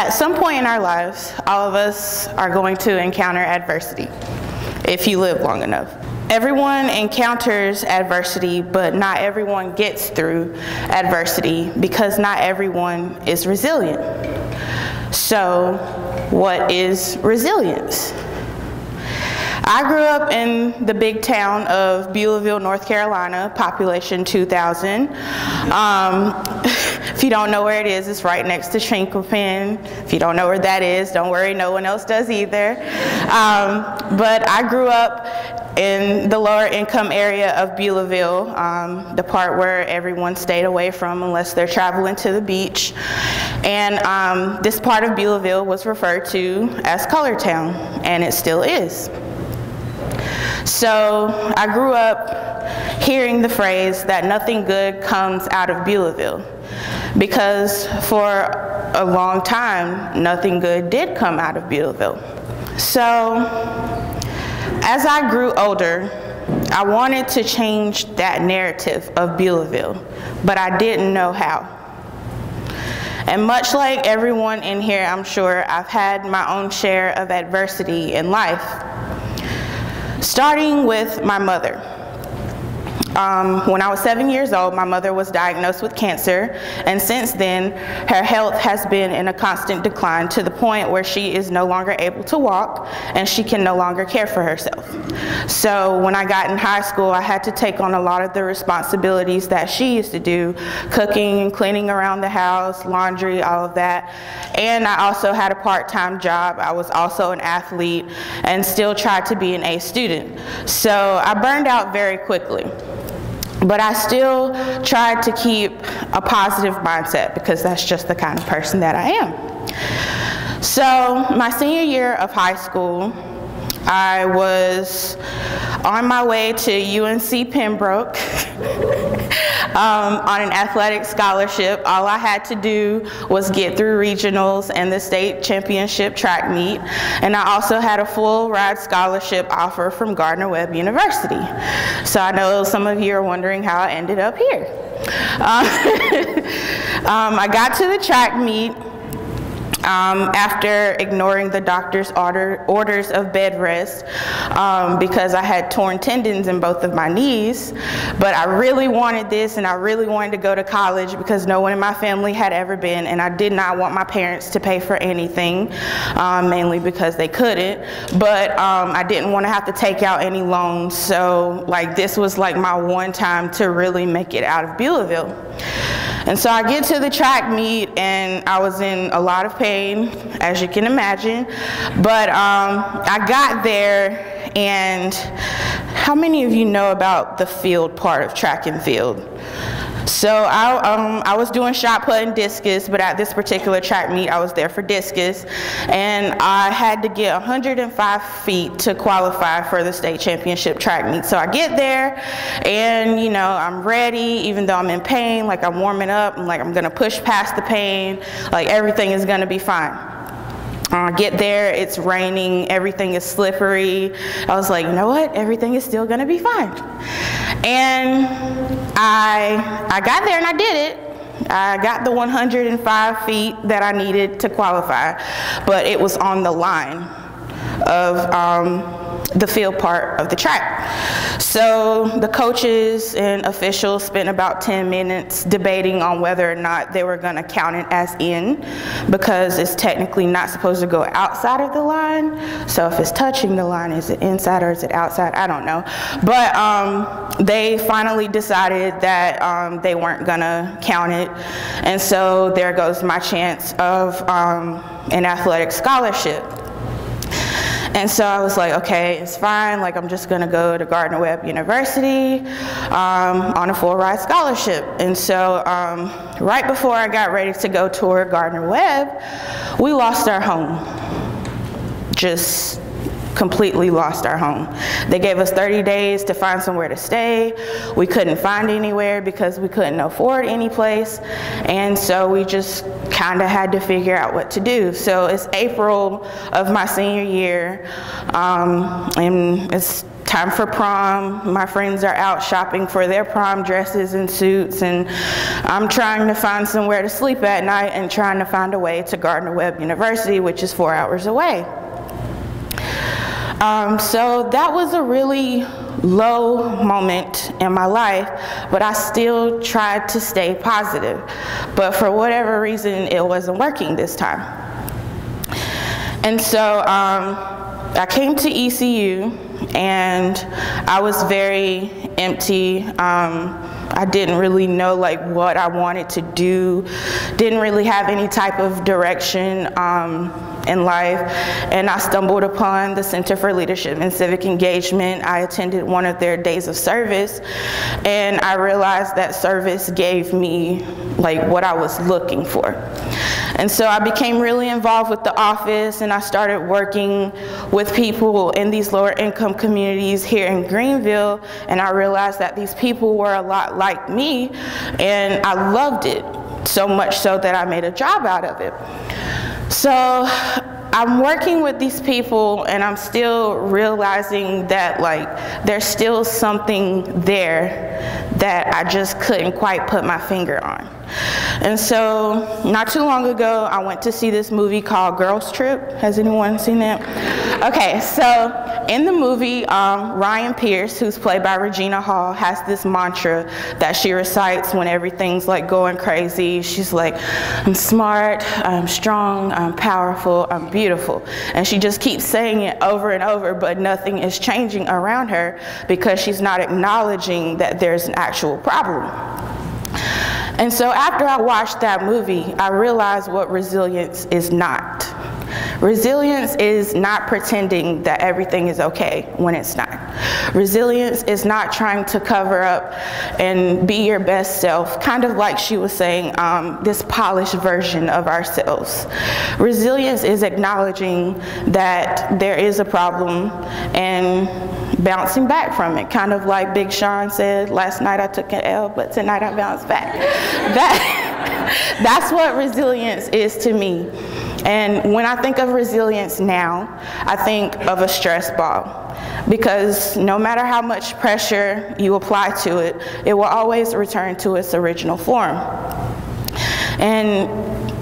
At some point in our lives, all of us are going to encounter adversity, if you live long enough. Everyone encounters adversity, but not everyone gets through adversity because not everyone is resilient. So, what is resilience? I grew up in the big town of Beulahville, North Carolina, population 2,000. If you don't know where it is, it's right next to Shinklefin. If you don't know where that is, don't worry, no one else does either. But I grew up in the lower income area of Beulahville, the part where everyone stayed away from unless they're traveling to the beach. And this part of Beulahville was referred to as Color Town, and it still is. So I grew up hearing the phrase that nothing good comes out of Beulahville, because for a long time, nothing good did come out of Beulahville. So as I grew older, I wanted to change that narrative of Beulahville, but I didn't know how. And much like everyone in here, I'm sure I've had my own share of adversity in life. Starting with my mother. When I was 7 years old, my mother was diagnosed with cancer, and since then, her health has been in a constant decline to the point where she is no longer able to walk and she can no longer care for herself. So when I got in high school, I had to take on a lot of the responsibilities that she used to do, cooking and cleaning around the house, laundry, all of that. And I also had a part-time job. I was also an athlete and still tried to be an A student. So I burned out very quickly. But I still tried to keep a positive mindset because that's just the kind of person that I am. So my senior year of high school, I was on my way to UNC Pembroke on an athletic scholarship. All I had to do was get through regionals and the state championship track meet, and I also had a full ride scholarship offer from Gardner-Webb University. So I know some of you are wondering how I ended up here. I got to the track meet after ignoring the doctor's orders of bed rest because I had torn tendons in both of my knees. But I really wanted this, and I really wanted to go to college because no one in my family had ever been, and I did not want my parents to pay for anything, mainly because they couldn't. But I didn't want to have to take out any loans, so like this was like my one time to really make it out of Beulahville. And so I get to the track meet, and I was in a lot of pain, as you can imagine. But I got there, and how many of you know about the field part of track and field? So I was doing shot put and discus, but at this particular track meet, I was there for discus, and I had to get 105 feet to qualify for the state championship track meet. So I get there, and you know, I'm ready, even though I'm in pain, like I'm warming up, I'm like, I'm gonna push past the pain, like everything is gonna be fine. I get there, it's raining, everything is slippery. I was like, you know what, everything is still gonna be fine. And I got there and I did it. I got the 105 feet that I needed to qualify, but it was on the line of the field part of the track. So the coaches and officials spent about 10 minutes debating on whether or not they were going to count it as in, because it's technically not supposed to go outside of the line. So if it's touching the line, is it inside or is it outside? I don't know. But they finally decided that they weren't going to count it. And so there goes my chance of an athletic scholarship. And so I was like, okay, it's fine. Like, I'm just gonna go to Gardner-Webb University on a full ride scholarship. And so right before I got ready to go tour Gardner-Webb, we lost our home. Just completely lost our home. They gave us 30 days to find somewhere to stay. We couldn't find anywhere because we couldn't afford any place, and so we just kind of had to figure out what to do. So it's April of my senior year, and it's time for prom. My friends are out shopping for their prom dresses and suits, and I'm trying to find somewhere to sleep at night and trying to find a way to Gardner-Webb University, which is 4 hours away. So that was a really low moment in my life, but I still tried to stay positive. But for whatever reason, it wasn't working this time. And so I came to ECU, and I was very empty. I didn't really know like what I wanted to do, didn't really have any type of direction in life, and I stumbled upon the Center for Leadership and Civic Engagement. I attended one of their days of service, and I realized that service gave me like what I was looking for. And so I became really involved with the office, and I started working with people in these lower income communities here in Greenville, and I realized that these people were a lot like me, and I loved it so much so that I made a job out of it. So I'm working with these people, and I'm still realizing that like there's still something there that I just couldn't quite put my finger on. And so not too long ago, I went to see this movie called Girls Trip. Has anyone seen that? Okay, so in the movie, Ryan Pierce, who's played by Regina Hall, has this mantra that she recites when everything's like going crazy. She's like, I'm smart, I'm strong, I'm powerful, I'm beautiful. And she just keeps saying it over and over, but nothing is changing around her because she's not acknowledging that there's an actual problem. And so after I watched that movie, I realized what resilience is not. Resilience is not pretending that everything is okay when it's not. Resilience is not trying to cover up and be your best self, kind of like she was saying, this polished version of ourselves. Resilience is acknowledging that there is a problem and bouncing back from it, kind of like Big Sean said, last night I took an L, but tonight I bounced back. That's what resilience is to me. And when I think of resilience now, I think of a stress ball, because no matter how much pressure you apply to it, it will always return to its original form. And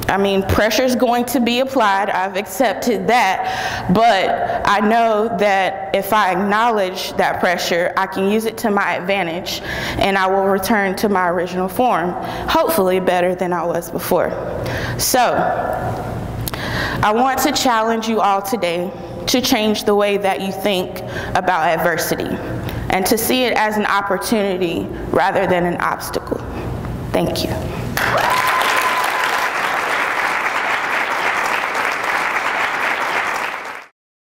I mean, pressure is going to be applied. I've accepted that, but I know that if I acknowledge that pressure, I can use it to my advantage, and I will return to my original form, hopefully better than I was before. So, I want to challenge you all today to change the way that you think about adversity, and to see it as an opportunity rather than an obstacle. Thank you.